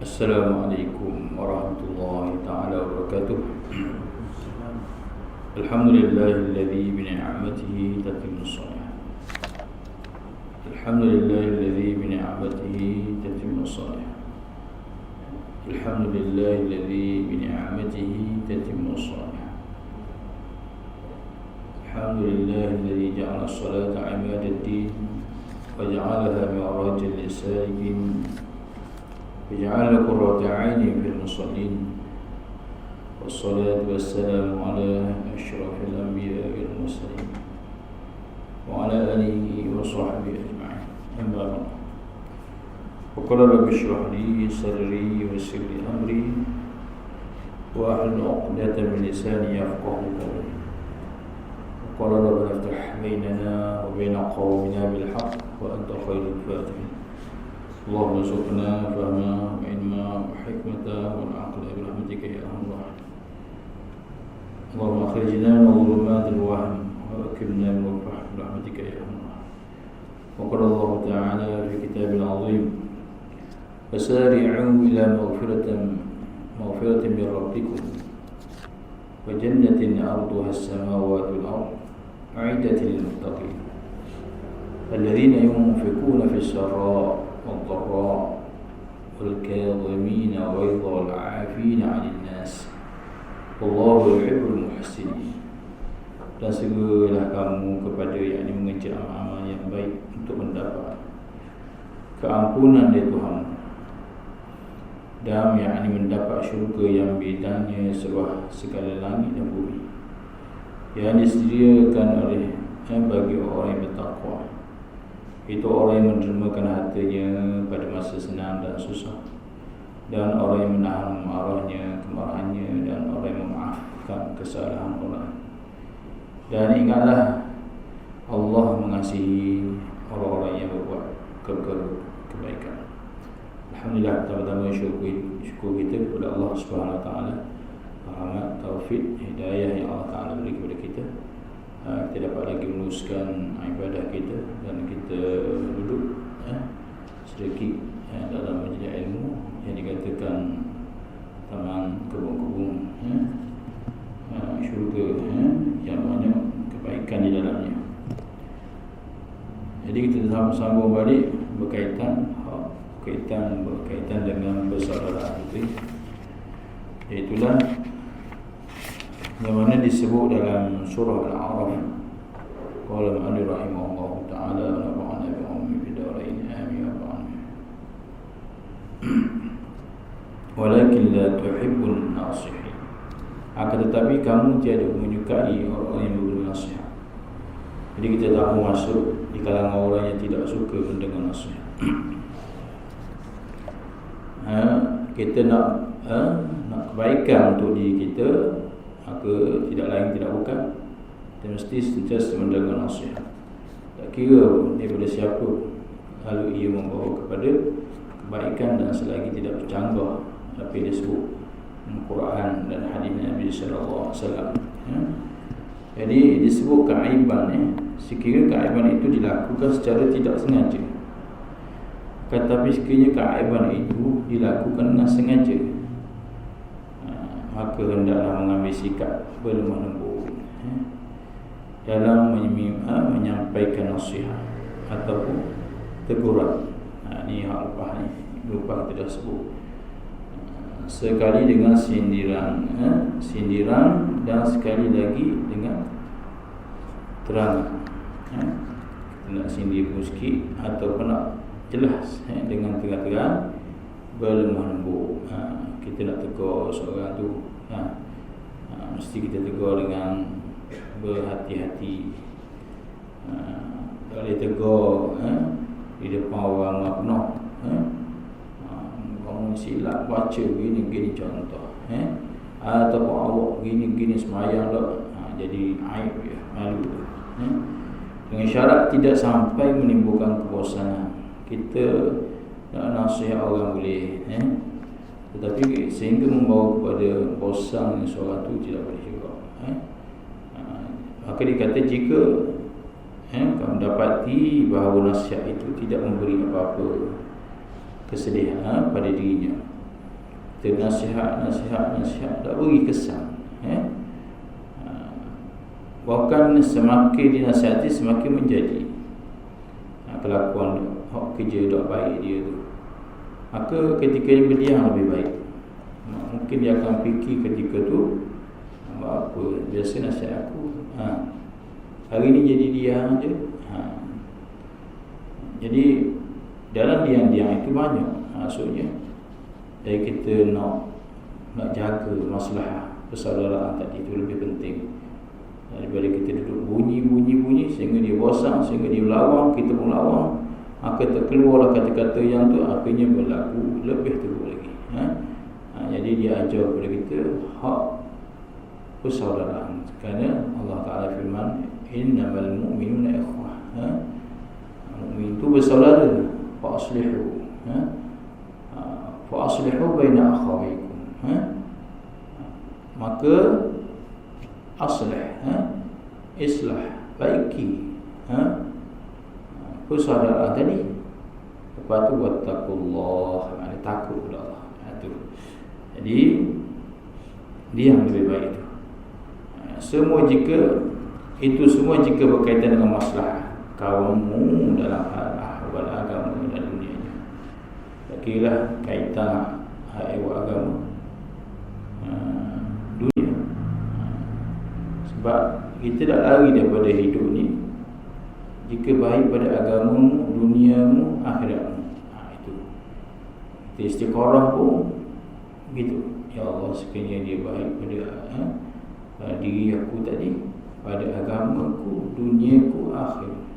Assalamualaikum warahmatullahi ta'ala wabarakatuh. Alhamdulillahilladzi bini'amatihi tatimmu shalihat. Alhamdulillahilladzi bini'amatihi tatimmu shalihat. Alhamdulillahilladzi bini'amatihi tatimmu shalihat. Alhamdulillahilladzi ja'ala as-salata 'imadad-din wa ja'alaha mi'rajal lis-salikin. وجعل قرة عين في المصلين والصلاة والسلام على أشرف الأنبياء والمرسلين وعلى آله وصحبه أجمعين أما بعد وقال رب اشرح لي صدري ويسر لي أمري واحلل عقدة من لساني يفقهوا قولي وقال رب افتح بيننا وبين قومنا بالحق وأنت خير الفاتحين اللهم ارزقنا فهما وعلما وحكمة والعقل برحمتك يا ارحم الراحمين. اللهم اخرجنا من ظلمات الوهم واكرمنا من الفحم برحمتك يا ارحم الراحمين. وقال الله تعالى في كتابه العظيم فسارعوا الى مغفرة من ربكم وجنة عرضها السماوات والارض اعدت للمتقين الذين ينفقون في السراء والضراء والكاظمين الغيظ والعافين عن الناس والله يحب المحسنين. Dan segeralah kamu kepada yang mengejar amal yang baik untuk mendapat keampunan dari Tuhan dan yang mendapat syurga yang bedanya seluas segala langit dan bumi yang disediakan oleh bagi orang yang bertakwa. Itu orang yang menermakan hartanya pada masa senang dan susah, dan orang yang menahan kemarahannya, dan orang yang memaafkan kesalahan orang. Dan ingatlah Allah mengasihi orang-orang yang berbuat kebaikan. Alhamdulillah, pertama-tama syukur kita kepada Allah Subhanahu Wa Taala, rahmat, taufik, hidayah yang Allah Taala beri kepada kita. Kita dapat lagi meneruskan ibadah kita dan kita duduk sedikit dalam majlis ilmu yang dikatakan taman kebun-kebun syurga yang banyak kebaikan di dalamnya. Jadi kita sambung balik berkaitan dengan persaudaraan itu, iaitulah yang mana disebut dalam surah Al-A'raf. Qala al-mu'allif rahimahullah ta'ala wa nafa'ana bi ummi fid darain amin ya rabbal alamin. Walakin la tuhibbun nasihin. Akan tetapi kamu tiada menyukai orang yang memberi nasihat. Jadi kita tak mahu masuk di kalangan orang yang tidak suka mendengar nasihat. Kita nak kebaikan untuk diri kita, maka tidak lain tidak bukan kita mesti sentiasa mendengar nasihat. Tak kira daripada siapa, lalu ia membawa kepada kebaikan dan selagi tidak bercanggah apa yang disebut Al-Quran dan hadis Nabi sallallahu alaihi wasallam. Jadi disebut keaiban sekiranya keaiban itu dilakukan secara tidak sengaja. Tetapi sekiranya keaiban itu dilakukan dengan sengaja, maka hendaklah mengambil sikap berlemah lembut dalam menyampaikan nasihat ataupun teguran. Ini hak lupa kita dah sebut. Sekali dengan sindiran dan sekali lagi dengan terangan. Kita nak sindir sikit ataupun nak jelas dengan terang-terang berlemah lembut. Kita nak tegur seorang tu, mesti kita tegur dengan berhati-hati. Tak boleh tegur di depan orang penuh. Kamu silap baca gini contoh, ataupun awak gini semayang tak, jadi aib ya, malu. Dengan syarat tidak sampai menimbulkan kebosanan. Kita nak nasihat orang boleh, tetapi sehingga membawa kepada bosan seorang tu tidak boleh juga. Maka dikata jika kamu dapati bahawa nasihat itu tidak memberi apa-apa kesedihan pada dirinya, kita nasihat tak beri kesan. Bahkan semakin dinasihati semakin menjadi kelakuan kerja tak baik dia tu. Maka ketika dia berdiam lebih baik. Mungkin dia akan fikir ketika tu, apa biasa nasihat aku, hari ni jadi diam je. Jadi dalam diam-diam itu banyak maksudnya. Jadi kita nak jaga masalah persaudaraan tadi itu lebih penting daripada kita duduk bunyi sehingga dia bosan, sehingga dia melawang, kita pun melawang, maka terkeluarlah kata-kata yang tu akhirnya berlaku lebih teruk lagi. Jadi dia ajar kepada kita hak persaudaraan, kerana Allah Ta'ala firman innamal mu'minuna ikhwah. Mukmin itu bersaudara. Fa'aslihu baina akhawaykum. Maka aslih, islah, baiki persaudaraan tadi. Lepas tu wattaqullah, maknanya takut kepada Allah. Jadi dia yang lebih baik itu. Semua jika berkaitan dengan masalah kaummu dalam hal ahwal agama dan dunia. Tak kira kaitan ahwal agama dunia. Sebab kita tak lari daripada hidup ni jika baik pada agamamu, duniamu, akhiratmu. Itu kita istiqarah pun begitu. Ya Allah, sekiranya dia baik pada diri aku tadi, pada agamaku, duniaku,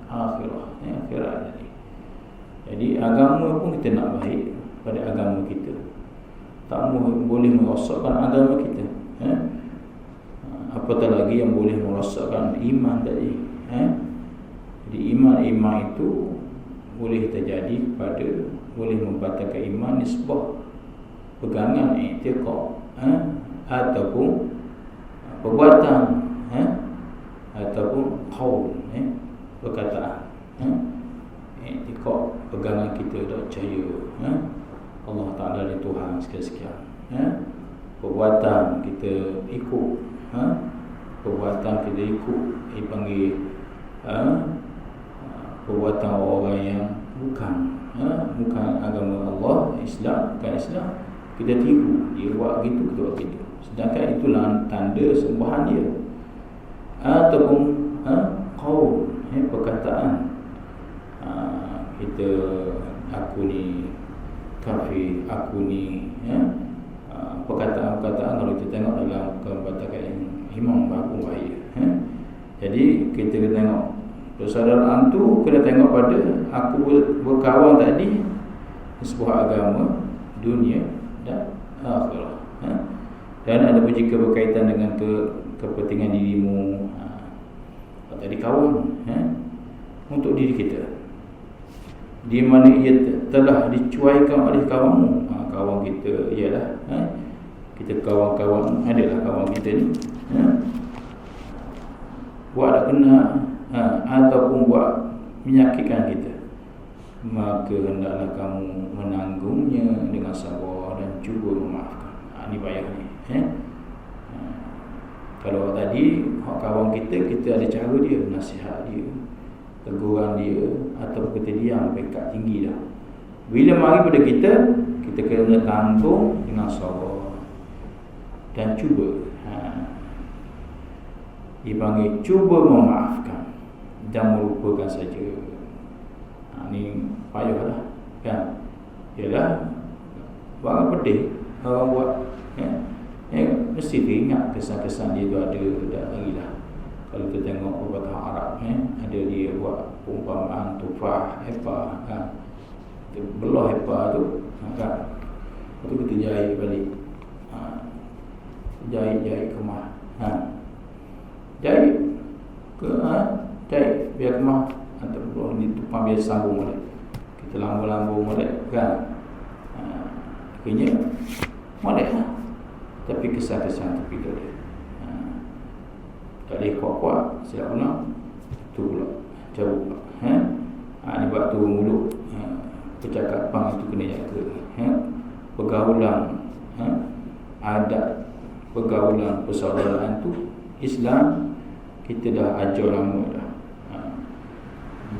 akhirat tadi. Jadi agama pun kita nak baik pada agama kita. Tak boleh merosakkan agama kita. Apatah lagi yang boleh merosakkan iman tadi. Jadi iman itu boleh terjadi pada, boleh membatalkan iman nisbah pegangan i'tiqad, ataupun perbuatan, ataupun qaul, perkataan. I'tiqad pegangan kita dah percaya Allah Ta'ala ni Tuhan sekian-sekian. Perbuatan kita ikut, perbuatan kita ikut dipanggil perbuatan orang yang bukan agama Allah, Islam, bukan Islam, kita tiru. Dia buat gitu, kita buat gitu. Sedangkan itulah tanda sembahan dia. Ataupun qaul, perkataan, kita, aku ni kafir, aku ni, perkataan-perkataan kalau kita tengok dalam perkataan Imam Abu Bahaya. Jadi kita kena tengok persaudaraan tu, kena tengok pada aku berkawan tadi sebuah agama, dunia dan akhirat. Dan ada pun jika berkaitan dengan kepentingan dirimu, tadi kawan, untuk diri kita, di mana ia telah dicuaikan oleh kawanmu. Kawan kita ialah kita kawan-kawan, adalah kawan kita ni, buat tak kena ataupun buat menyakitkan kita, maka hendaklah kamu menanggungnya dengan sabar dan cuba memaafkan. Ini bayar ni. Kalau tadi kawan kita ada cara dia, nasihat dia, teguran dia, atau kita diam pekat tinggi dah. Bila mari pada kita kena tanggung dengan sabar dan cuba. Dipanggil cuba memaafkan dan melupakan saja. Ni payahlah, kan? Ialah barang pedih orang buat, mesti teringat kesan-kesan dia tu ada dah lagi lah. Kalau kita tengok perkataan Arab, ada dia buat perumpamaan tufah, hepa, kan? Kita belah hepa tu, kan? Lepas tu kita jahit balik, jahit kemah, jahit biar kemah, atau belah ni tupang biasa sambung balik, kita lambung-lambung balik, kan? Akhirnya balik lah. Tapi kesan-kesan tepi tu dia, tak boleh kuat-kuat, silap pula tu pula cabut pula. Ni buat tu mulut, percakapan itu kena jaga, pergaulan adab pergaulan persaudaraan tu Islam kita dah ajar lama dah.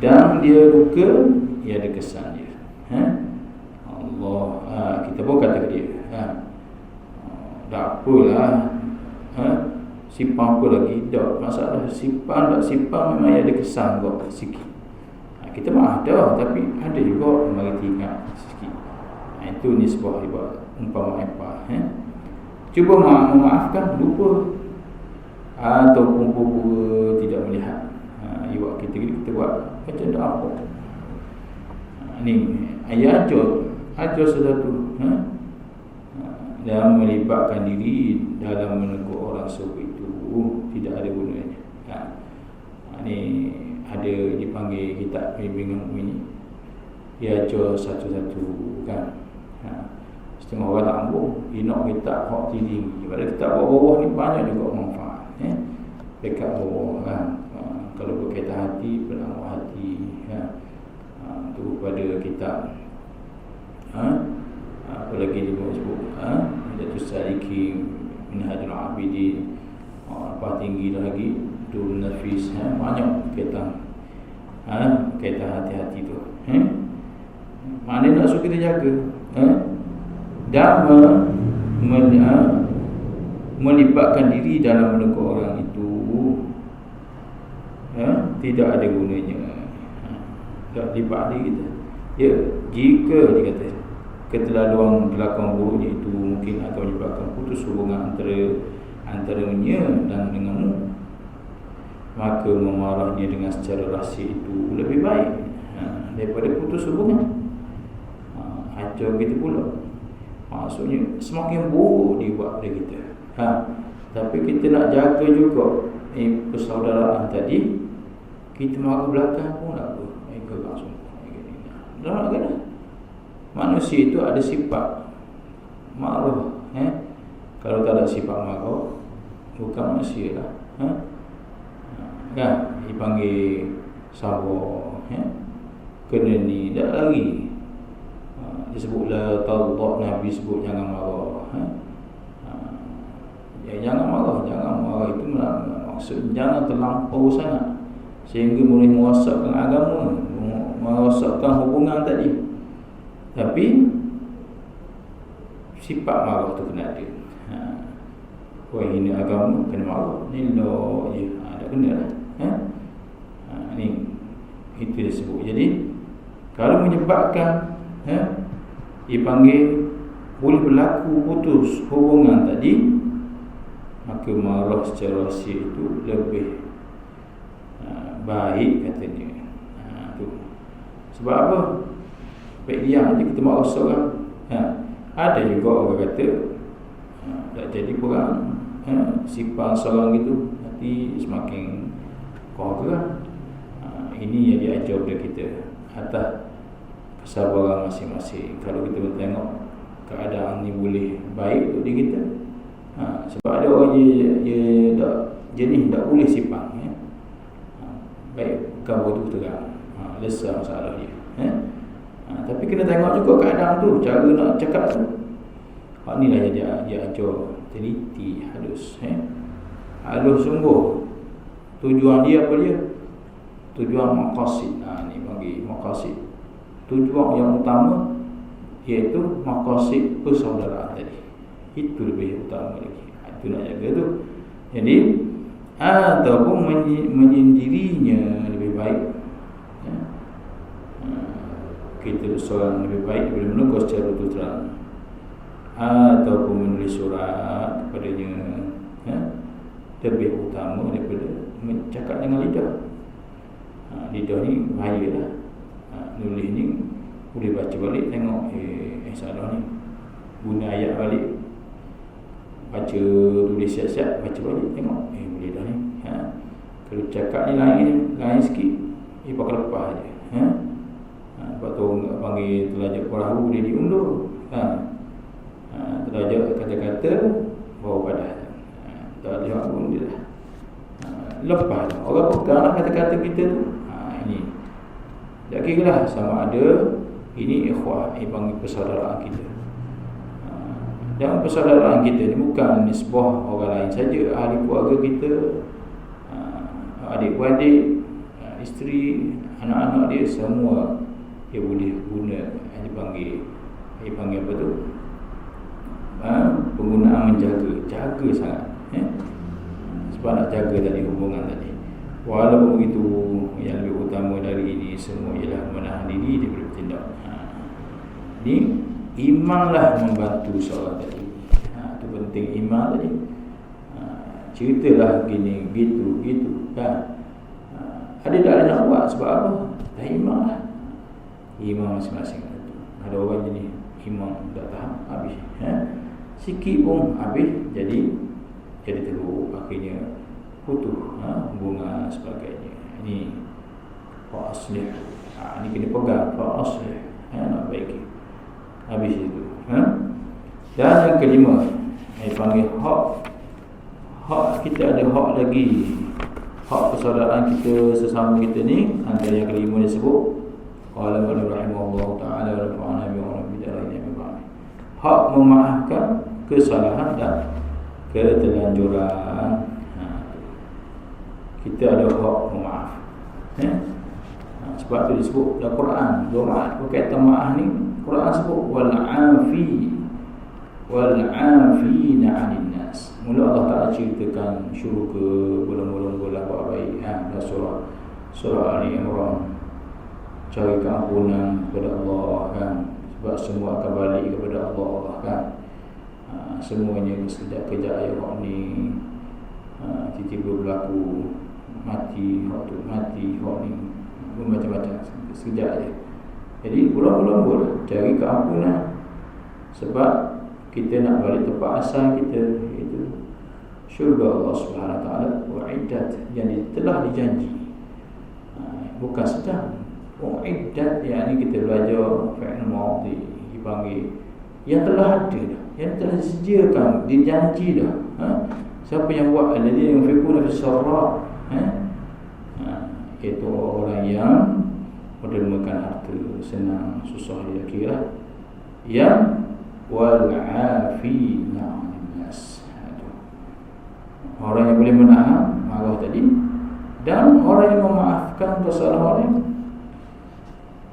Dan dia luka, ia ada kesan dia. Allah, kita pun kata dia, tak apalah, simpan apa lagi, tak masalah, simpan tak simpan memang ada kesan kok sikit. Kita maaf dah, tapi ada juga mari ingat sikit. Itu nisbah ibarat umpama apa, cuba memaafkan, lupa ataupun pura tidak melihat. Iwak kita buat macam tak apa. Ni ayat ajar sesuatu, dan melibatkan diri dalam menegur orang seperti itu tidak ada gunanya. Ni ada dipanggil kitab bimbingan ini, dia ajar satu-satu kan. Setengah orang tak ambil, dia nak kitab hak tinggi. Pada kitab bawah ni banyak juga manfaat. Dekat bawah kan. Kalau berkaitan hati, penangguh hati, tu pada kitab. Apa lagi dia sebut? Datus Salikin, Minhajul Abidin. Apa tinggi lagi? Durul Nafis. Banyak berkaitan. Berkaitan hati-hati tu. Mana nak suruh kita jaga? Dan melibatkan diri dalam menegur orang itu tidak ada gunanya. Tak libat diri kita. Ya, jika dia kata keterlaluan belakang buruknya itu mungkin akan menyebabkan putus hubungan antaranya dan denganmu, maka memarahnya dengan secara rahsia itu lebih baik daripada putus hubungan. Ajar kita pula, maksudnya semakin buruk dia buat pada kita. Tapi kita nak jaga juga persaudaraan tadi. Kita marah belakang pun tak apa. Gerak semua. Kena. Manusia itu ada sifat marah. Kalau tak ada sifat marah, bukan manusia lah. Kan? Dipanggil sabar. Kena ni, tak lari. Disebutlah taubat, Nabi sebut jangan marah. Jangan marah itu maksud jangan terlampau sangat sehingga boleh merosakkan agama, merosakkan hubungan tadi. Tapi sifat marah tu kena ada. Orang hina agama kena marah, ni lo je, ada kena lah. Ni itu disebut. Jadi kalau menyebabkan dipanggil boleh berlaku putus hubungan tadi, maka marah secara rahsia itu lebih baik katanya. Tu. Sebab apa? Baik diam je kita marah seorang. Ada juga orang kata tak jadi perang, sifat seorang itu nanti semakin kurang. Ini yang diajar kepada kita atas kesabaran masing-masing. Kalau kita tengok keadaan ni boleh baik untuk diri kita, sebab ada orang dia tak jenis tak boleh sifat, baik bukan betul terang, lesar masalah dia. Tapi kena tengok juga keadaan tu, cara nak cakap tu. Inilah yang dia ajar teliti, halus, halus sungguh. Tujuan dia apa dia? Tujuan maqasid. Ni bagi maqasid. Tujuan yang utama iaitu maqasid persaudaraan tadi. Itu lebih utama lagi. Itu nak jaga tu. Jadi ataupun menyendirinya lebih baik. Kita seorang lebih baik daripada menegur secara terang, ataupun menulis surat kepadanya, lebih utama daripada mencakap dengan lidah. Lidah ni bahaya lah. Nulis ni boleh baca balik, tengok salah ni, guna ayat balik, baca, tulis siap-siap, baca balik, tengok boleh dah ni. Kalau cakap ni lain sikit, pakai lepas je. Lepas tu panggil terlajak perahu boleh diundur. Terlajak kata-kata bawa badan. Tak ada pun dia dah lepas. Orang pegang lah kata-kata kita tu. Ini tak kira lah sama ada ini ikhwah, panggil persaudaraan kita. Dan persaudaraan kita ni bukan nisbah orang lain saja, ahli keluarga kita, adik-beradik, isteri, anak-anak dia, semua dia boleh guna dipanggil apa tu, penggunaan jaga sangat, sebab nak jaga tadi hubungan tadi. Walaupun begitu, yang lebih utama dari ini semua ialah menahan diri daripada bertindak. Ini imanlah membantu seorang tadi. Itu penting iman tadi. Ceritalah gini, gitu kan. Ada tak ada nak buat sebab apa? Dah iman lah. Iman masing-masing itu. Ada orang jenis iman tak tahan habis, sikit pun habis, jadi teruk, akhirnya putus hubungan sebagainya. Ini fa'aslih. Ini kena pegang fa'aslih, nak baiki. Habis itu. Dan yang kelima, panggil hak kita, ada hak lagi. Hak persaudaraan kita sesama kita ni, antara yang kelima disebut qala rahimahullah ta'ala wa nafa'ana bi ulumid-din. Hak memaafkan kesalahan dan keterlanjuran. Kita ada hak memaaf. Sebab tu disebut dalam Quran, doa berkaitan maaf ni, Quran sebut wal'afina 'anil nas. Mula Allah Taala ceritakan syurga, bolong-bolong buat baik, dalam surah Ali Imran, cari keampunan kepada Allah kan, sebab semua akan balik kepada Allah kan. Semuanya sekejap-kejap ayat ni, tiba-tiba berlaku, mati, waktu mati, ni macam-macam, sekejap je. Jadi bolong-bolong cari keampunan, sebab kita nak balik tempat asal kita, iaitu syurga Allah Subhanahu Wa Taala, wa'iddat, yang telah dijanji, bukan sedang. Wa'iddat, yang ni kita belajar fi'il madhi, dipanggil yang telah ada dah, yang telah disediakan, dijanji dah. Siapa yang buat? Alladzina yunfiquna fis-sarra, iaitu orang yang mendermakan harta, senang susah dia kira, yang wal'afina 'anil nas, orang yang boleh menahan marah tadi, dan orang yang memaafkan kesalahan orang.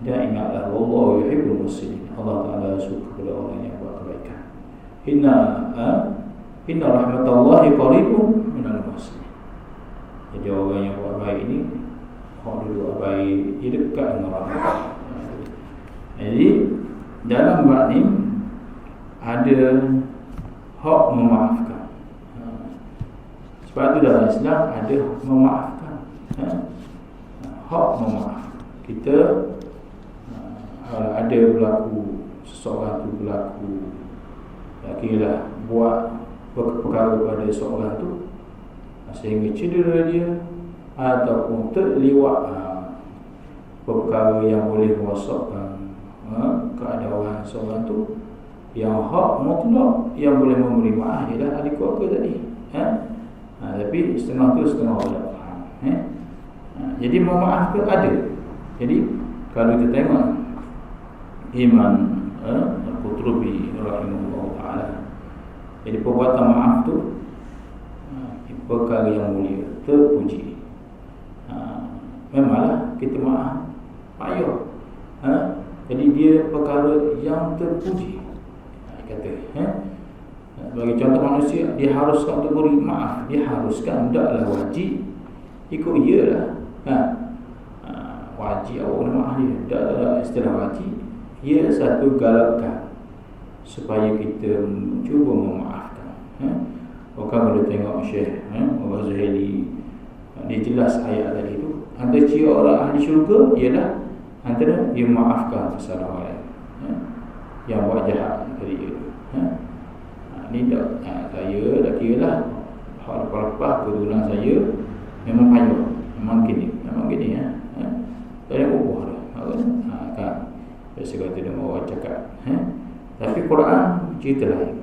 Dan ingatlah, wallahu yuhibbul muhsinin, Allah Taala suka kepada orang yang buat kebaikan. Inna rahmatallahi qaribun minal muhsinin. Jadi orang yang buat baik ini, orang dulu buat baik, dia dekat dengan rahmat. Jadi dalam bab ni ada hak memaafkan. Sebab tu dalam Islam ada memaafkan, hak memaaf. Kita ada berlaku, seseorang tu berlaku, kira buat perkara pada seorang tu sehingga cedera dia, ataupun terliwat perkara yang boleh merosakkan keadaan seorang tu, yang hak mutlak yang boleh memberi maaf ialah ahli keluarga tadi. Tapi setengah tu setengah tak faham. Jadi memaafkan ada. Jadi kalau kita tengok Iman Al-Qurtubi rahimahullah ta'ala, jadi perbuatan maaf tu perkara yang mulia, terpuji. Memanglah kita maaf payah, jadi dia perkara yang terpuji. Kata bagi contoh manusia, dia haruskan untuk beri maaf, dia haruskan, taklah wajib. Ikut iyalah, wajib awak maaf dia, tak istilah wajib. Ia satu galakkan supaya kita cuba memaafkan. Orang boleh tengok Syekh Al-Ghazali, dia jelas ayat tadi tu, antara ciri orang ahli syurga ialah antara dia maafkan kesalahan orang yang buat jahat dari dia. Ni tak, saya tak kira lah, hak lepas-lepas keturunan saya memang payah, memang gini tak ada ubah dah, kan. Biasa kata dengan orang cakap, tapi Quran cerita lain.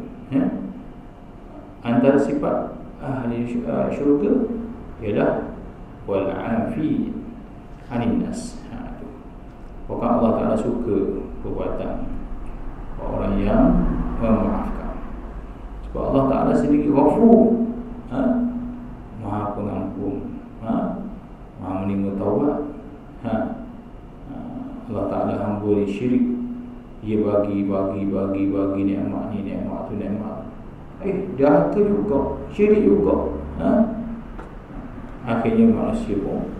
Antara sifat ahli syurga ialah wal'afi 'anil nas. Bukan Allah Ta'ala suka perbuatan orang yang memaafkan. Sebab Allah Ta'ala sendiri Ghafur, Maha pengampun, Maha menerima taubat. Allah Ta'ala hamba ni syirik, dia bagi nikmat ni, nikmat tu, nikmat. Dia tu juga, syirik juga. Akhirnya manusia pun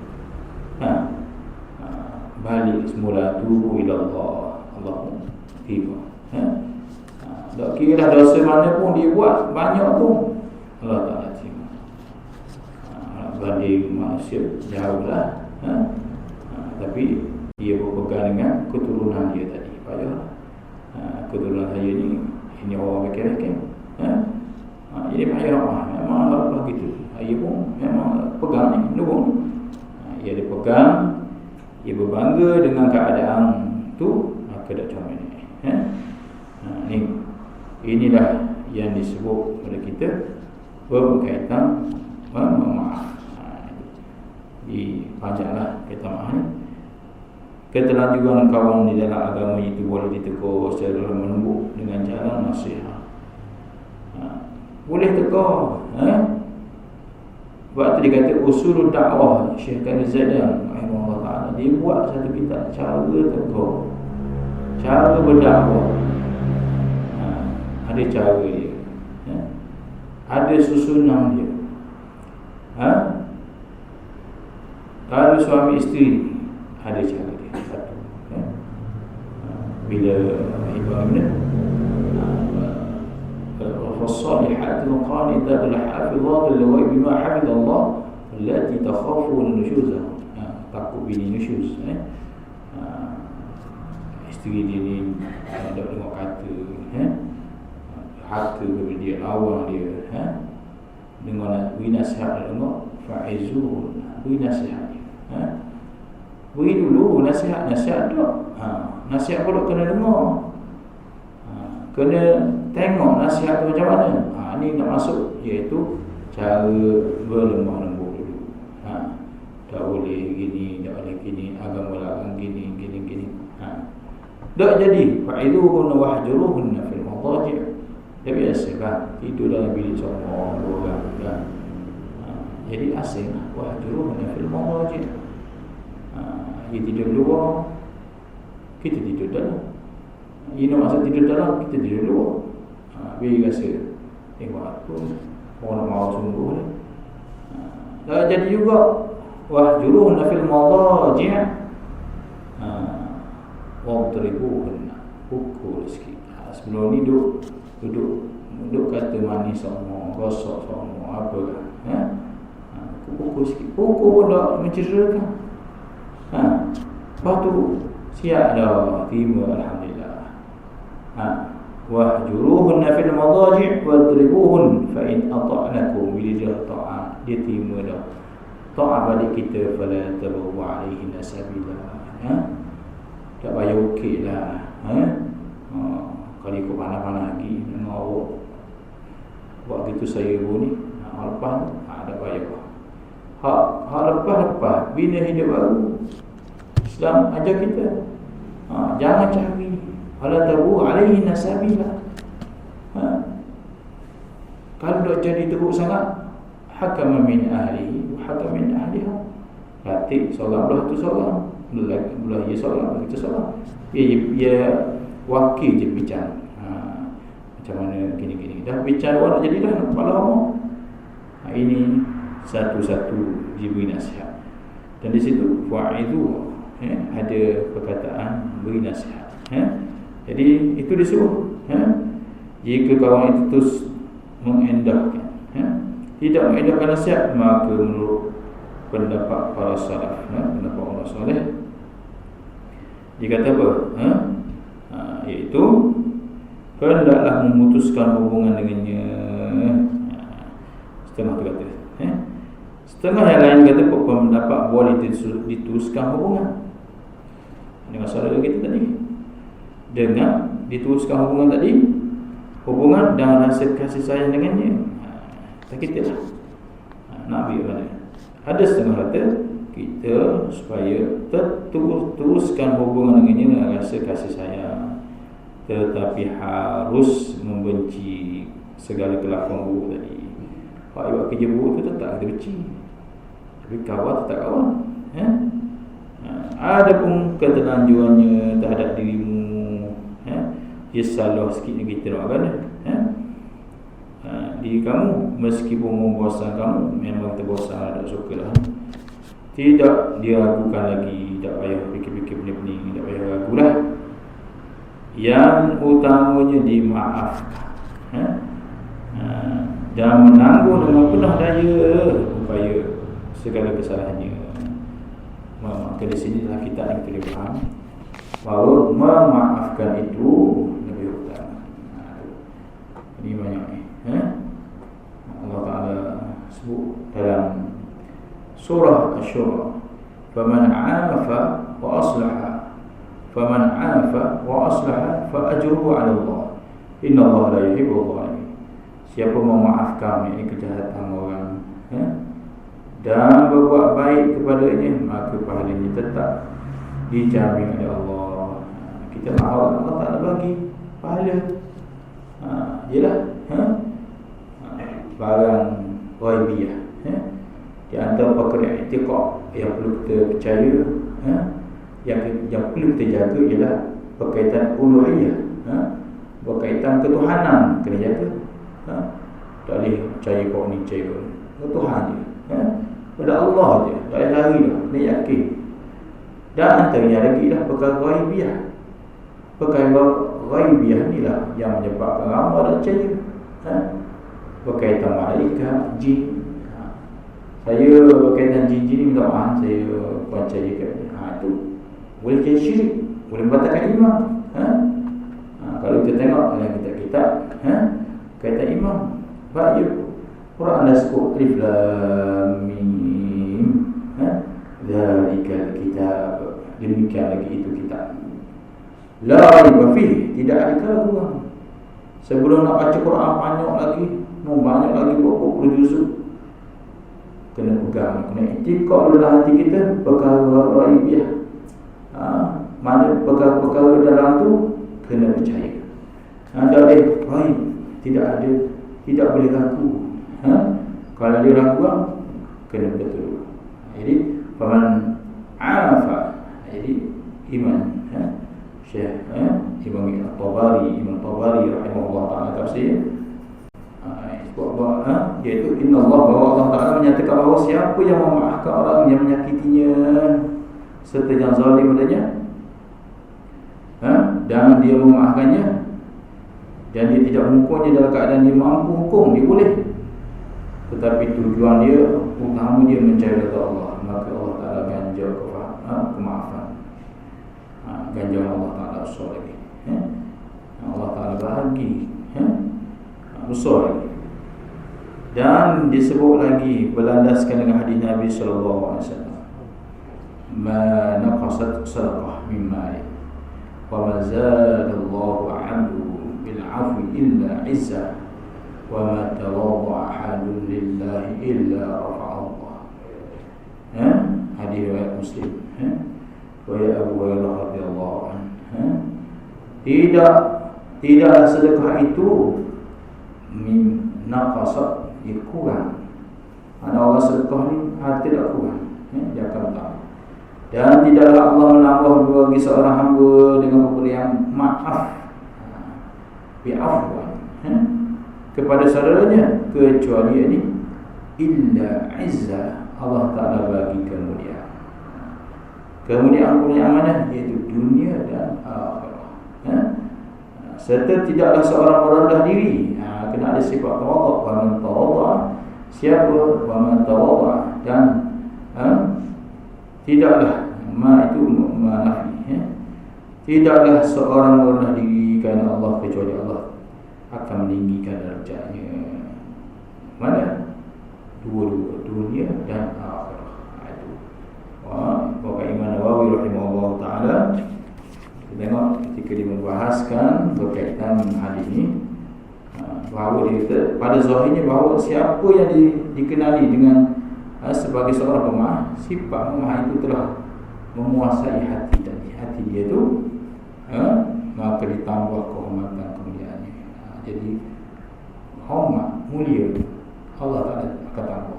balik semula tu ila Allah pun tiba. Tak kira dah dosa mana pun dia buat, banyak pun Allah Ta'ala terima. Banding manusia jauh lah, tapi dia berpegang dengan keturunan dia tadi. Payah keturunan saya ni orang fikir-fikir. Jadi payah memang Allah begitu. Dia pun memang pegang ni, nurung. Dia pegang, dia berbangga dengan keadaan tu, maka dah comel ni. Inilah yang disebut oleh kita berkaitan memaaf. Panjanglah kata maaf ni. Ketelanjuran kawan di dalam agama itu boleh ditegur secara lembut dengan jalan nasihat. Boleh tegur, Sebab tu dia kata usul dakwah Syekh Khalid Zaidan rahimahullah ta'ala, dia buat satu kitab cara tegur, cara berdakwah. Ada cara dia, ada susunan dia. Kalau suami isteri ada cara dia satu. Bila ibadah فالصالحات القانتات الحافظات للغيب بما حفظ الله التي تخافون نشوزهم. Takut bini nusyuz. Isteri dia ni tak dengar kata, harta kepada dia, awang dia, dengar beri nasihat, dengar fa'izun, beri nasihat dia. Beri dulu nasihat tak. Nasihat pula kena dengar. Kena tengok nasihat tu macam mana. Ni nak masuk, iaitu cara berlemah lembut dulu. Tak boleh gini, tak boleh gini, agama larang gini. Tak jadi. Fa'idhuhunna wahjuruhunna fil madaji'. Dia biasa kan, tidur dalam bilik seorang, dua orang kan. Jadi asing lah, wahjuruhunna fil madaji'. Dia tidur luar, kita tidur dalam. Dia nak masa tidur dalam, kita tidur luar. Biar rasa tengok apa, orang nak mahu sungguh ni. Jadi juga wahjuruhunna fil madaji'. Wadribuhunna, pukul sikit. Sebelum ni duduk kata manis semua, gosok semua, apa kan. Pukul sikit, pukul pun tak mencederakan. Lepas tu siap dah, terima alhamdulillah. Wahjuruhunna fil madaji' wadribuhun fa in ata'nakum, bila dia ta'at, dia terima dah. Ta'at balik kita, fala tabu alaihinna sabila. Tak payah ukit lah. Kalau ikut panah-panah lagi dengan awak buat gitu saya pun ni, lepas tak payah. Hak lepas bina hidup baru. Islam ajar kita, jangan cari ala tabu alaihi nasabila. Kalau dah jadi teruk sangat, hakam min ahlihi wa hakam min ahliha. Latih seorang belah tu seorang, belah dia seorang, kita seorang. Dia wakil je bicara. Macam mana gini-gini. Dah bicara orang jadilah kepala orang. Ini satu-satu diberi nasihat. Dan di situ wa'idhu, ada perkataan beri nasihat. Jadi itu disuruh. Jika kawan itu terus mengendahkan, tidak mengendahkan nasihat, maka menurut pendapat para salaf, pendapat orang soleh, dia kata apa? Iaitu hendaklah memutuskan hubungan dengannya. Setengah tu kata, setengah yang lain kata pendapat boleh diteruskan hubungan. Ini masalah kita tadi. Dengan diteruskan hubungan tadi, hubungan dan rasa kasih sayang dengannya. Tak kita lah. Nabi mana? Ada setengah kata kita supaya teruskan hubungan dengannya dengan rasa kasih sayang, tetapi harus membenci segala kelakuan buruk tadi. Hak buat kerja buruk tu tak kita benci, tapi kawan tak kawan. Ada pun keterlanjurannya terhadap dirimu, dia salah sikit kita nak kena. Diri kamu meskipun membosankan kamu, memang terbosan, tak suka lah. Tidak diragukan lagi, tak payah fikir-fikir pening-pening, tak payah ragu lah. Yang utamanya dimaafkan, dan menanggung dengan penuh daya upaya segala kesalahannya. Maka di sini dalam kitab yang kita faham bahawa memaafkan itu lebih utama. Ini banyak ni. Allah Ta'ala sebut dalam surah Asy-Syura, faman 'afa wa aslaha fa ajruhu 'ala Allah innallaha la yuhibbul zalimin. Siapa memaafkan ini kejahatan orang, dan berbuat baik kepadanya, maka pahalanya tetap dijamin oleh Allah. Kita mahu Allah Ta'ala bagi pahala. Ialah barang ghaibiyah. Di antara perkara i'tiqad yang perlu kita percaya, yang perlu kita jaga ialah berkaitan uluhiyah, berkaitan ketuhanan kena jaga. Tak boleh percaya kau ni, percaya kau ni. Tuhan je, pada Allah je, tak boleh lari dah, dia yakin. Dan antaranya lagi lah perkara ghaibiyah. Perkara ghaibiyah ni lah yang menyebabkan ramai tak percaya. Berkaitan malaikat, jin. Saya berkaitan jin-jin ni minta maaf, saya percaya kat itu boleh jadi syirik, boleh membatalkan iman. Kalau kita tengok dalam kitab-kitab kaitan iman, baik Quran dah sebut alif lam mim, zalikal kitab, demikian lagi itu kitab, la raiba fihi, tidak ada keraguan. Sebelum nak baca Quran banyak lagi berapa puluh juzuk, kena pegang, kena i'tiqad dalam hati kita perkara ghaibiyah. Mana perkara-perkara dalam tu kena percaya. Tak boleh ghaib, tidak boleh ragu. Kalau dia raguan, kena betul. Jadi faman afa, jadi iman. Syekh Imam Tabari rahimahullah ta'ala tafsir, iaitu inna Allah, bahawa Allah Ta'ala menyatakan bahawa siapa yang memaafkan orang yang menyakitinya serta yang zalim padanya, dan dia memaafkannya, dan dia tidak menghukumnya dalam keadaan dia mampu hukum, dia boleh, tetapi tujuan dia, utama dia mencari redha Allah, maka Allah Ta'ala ganjar kemaafan, ganjar Allah Ta'ala besar lagi. Allah Ta'ala bahagi besar lagi. Dan disebut lagi berlandaskan dengan hadis Nabi sallallahu alaihi wasallam, ma naqasat sadaqah min mali wa ma zadallahu 'abdu bil 'afwi illa 'izza wa ma tawadda'a 'abdun lillahi illa rafa'allah. Hadis riwayat Muslim. Wa ya Abu Hurairah radhiyallahu anhu, tidak sedekah itu min naqasat, dia kurang. Ada orang sedekah ni harta tak kurang, dia akan tahu. Dan tidaklah Allah menambah bagi seorang hamba dengan pemberian maaf, bi'afwan, kepada saudaranya, kecuali ini illa izza, Allah Ta'ala bagi kemuliaan. Kemuliaan mana? Iaitu dunia dan akhirat. Serta tidaklah seorang merendah diri, kena ada sifat tawadhu. Wa man tawadha, siapa wa man tawadha, dan tidaklah itu manafi, tidaklah seorang merendah diri kerana Allah, kecuali Allah akan meninggikan darjatnya. Mana? Dua-dua, dunia dan akhirat. Itu Bapak Imam Nawawi rahimahullah ta'ala, kita tengok ketika dia membahaskan berkaitan hadis ini, bahawa dia kata pada zahirnya bahawa siapa yang dikenali dengan sebagai seorang pemaaf, sifat pemaaf itu telah menguasai hati tadi. Hati dia tu maka ditambah kehormatan kemuliaannya. Jadi hormat, mulia, Allah tak ada kata apa.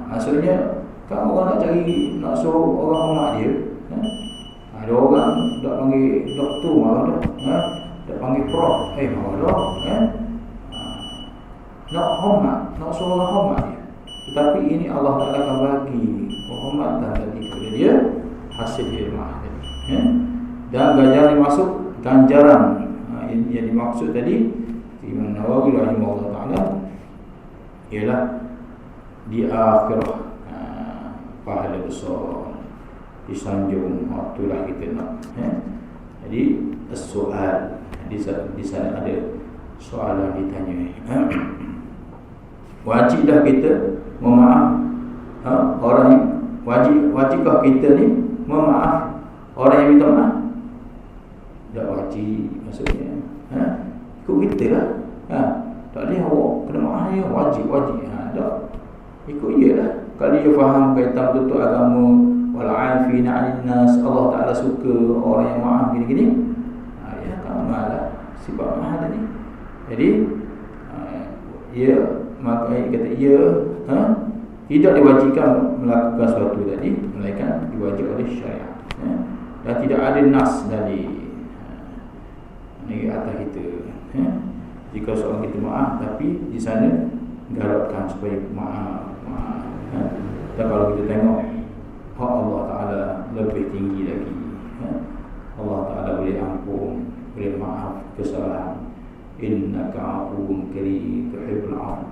Maksudnya kan orang nak suruh orang hormat dia, ada orang tak panggil doktor malah dah, tak panggil prof, malah dah, nak hormat, nak suruh orang hormat dia. Tetapi ini Allah Ta'ala akan bagi penghormatan tadi kepada dia, hasil ilmah tadi. Dan ganjaran dimaksud ganjaran yang dimaksud tadi Imam Nawawi rahimahullah ta'ala ialah di akhirah, pahala besar disanjung. Itulah kita nak. Jadi soal di sana ada soalan ditanya, wajiblah kita memaaf orang yang wajibkah kita ni memaaf orang yang minta maaf? Tak wajib maksudnya. Ikut kita lah. Tak boleh awak kena maaf ya, wajib. Tak. Ikut dia lah. Kalau dia faham kaitan betul agama, wal afina 'anil nas, Allah Taala suka orang yang maaf gini-gini. Ya kan malah sifat maaf tadi. Jadi maka kata tidak diwajibkan melakukan sesuatu tadi, melainkan diwajibkan oleh syariat. Dan tidak ada nas dari atas kita. Jika seorang kita maaf, tapi di sana galakkan supaya maaf. Dan kalau kita tengok hak Allah Ta'ala lebih tinggi lagi. Allah Ta'ala boleh ampun, boleh maaf kesalahan. Innaka afuwun karim tuhibbul afwa.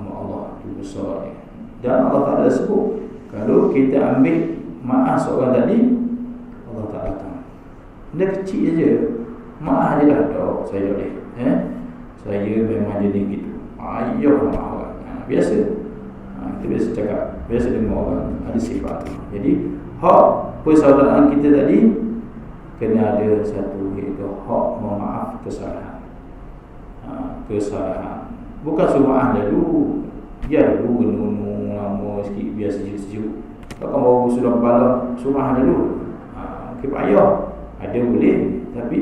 Allah itu besar. Dan Allah Ta'ala sebut, kalau kita ambil maaf seorang tadi, Allah Ta'ala tahu. Dia kecil je, maaf je lah. Saya boleh, saya memang jenis gitu. Ayuh maaf. Biasa. Kita biasa cakap, biasa dengar orang ada sifat. Jadi hak persaudaraan kita tadi kena ada satu, iaitu hak memaaf kesalahan. Kesalahan bukan suruh maaf dulu. Ya dulu gunung lama sikit, biar sejuk-sejuk. Kalau baru sudah kepala, suruh maaf dulu. Okey payah. Ada boleh, tapi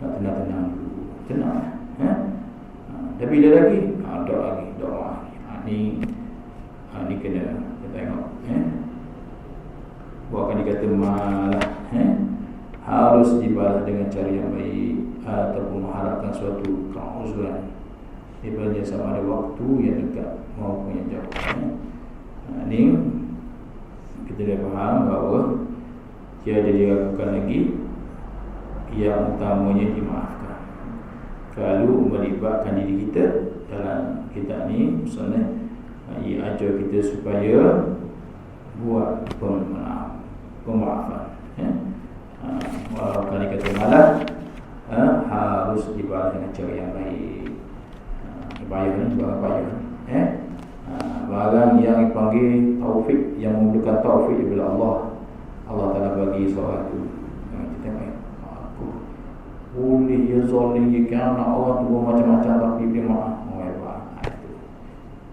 nak tenang-tenang dulu. Tenang. Tapi bila lagi? Doa lagi, doa. Ni kena kita tengok. Bukan dikata malah harus dibalas dengan cara yang baik, ataupun mengharapkan suatu keuzuran. Ibaratnya sama ada waktu yang dekat maupun yang jauh. Ini kita dah faham bahawa tiada diragukan lagi, yang utamanya dimaafkan. Kalau melibatkan diri kita dalam kita ni, misalnya ia ajar kita supaya buat pemaafan. Walau kali kata malah harus dibalas dengan cara yang baik. Payah ni, barang payah. Barang yang dipanggil taufik, yang memerlukan taufik daripada Allah Ta'ala bagi sesuatu. Kita tengok aku boleh ya zalim ya, kan nak orang tu macam-macam tapi dia maaf.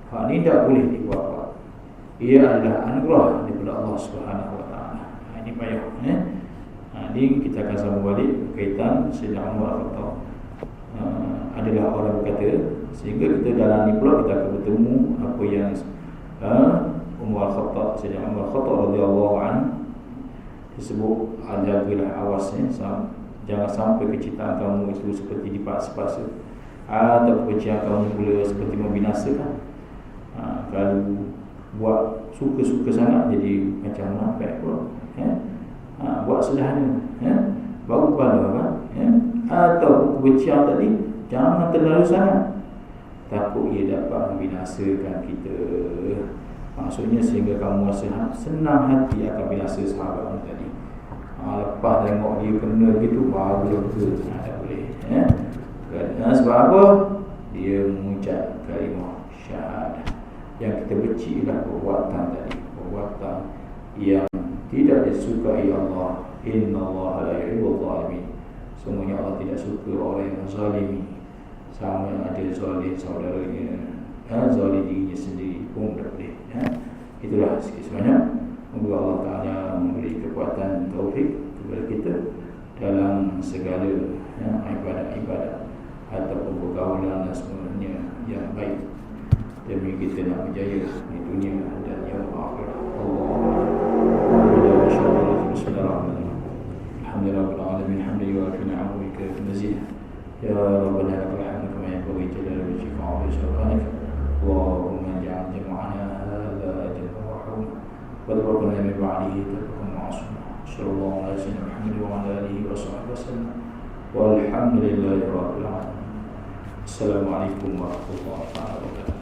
Hak ni tak boleh dibuat. Ia adalah anugerah daripada Allah Subhanahu Wa Taala. Ini payah. Ini kita akan sambung balik berkaitan Sayyidina Umar Khattab. Adalah orang berkata, sehingga kita dalam ni pula kita akan bertemu apa yang Umar Khattab, Sayyidina Umar Khattab radhiyallahu anhu disebut, jagalah awasnya, jangan sampai kecintaan kamu itu seperti dipaksa-paksa, atau kebencian kamu pula seperti membinasakan. Kalau buat suka-suka sangat jadi macam munafik pula. Buat sederhana, baru kepala atau kebencian tadi jangan terlalu sangat, takut ia dapat membinasakan kita. Maksudnya sehingga kamu rasa senang hati akan binasa sahabat tadi. Lepas tengok dia kena gitu, baru lega. Tak boleh. Sebab apa? Dia mengucap kalimah syahadah. Yang kita benci ialah perbuatan tadi, perbuatan yang tidak disukai Allah. Innallaha la yuhibbul zalimin. Semuanya Allah tidak suka orang yang zalimi. Sama yang ada zalim saudaranya, zalim dirinya sendiri pun tak boleh. Itulah sikit sebanyak. Semoga Allah Ta'ala memberi kekuatan taufik kepada kita dalam segala ibadat-ibadat ataupun pergaulan dan semuanya yang baik demi kita nak berjaya di dunia dan yang akhirat. Bismillahirrahmanirrahim. Alhamdulillahirabbil alamin hamdan yuwafi ni'amahu wa mazid. Ya rabbana lakal hamdu kama yanbaghi jalali wajhika wa 'azimi sultanika. Allahumma ij'al jam'ana hadha jam'an marhuma wa tawaffana min ba'dihi tawbatan ma'suma. Sallallahu alaihi wasallam Muhammad wa ala alihi wa sahbihi wasallam. Walhamdulillahi rabbil alamin. Assalamualaikum warahmatullahi wabarakatuh.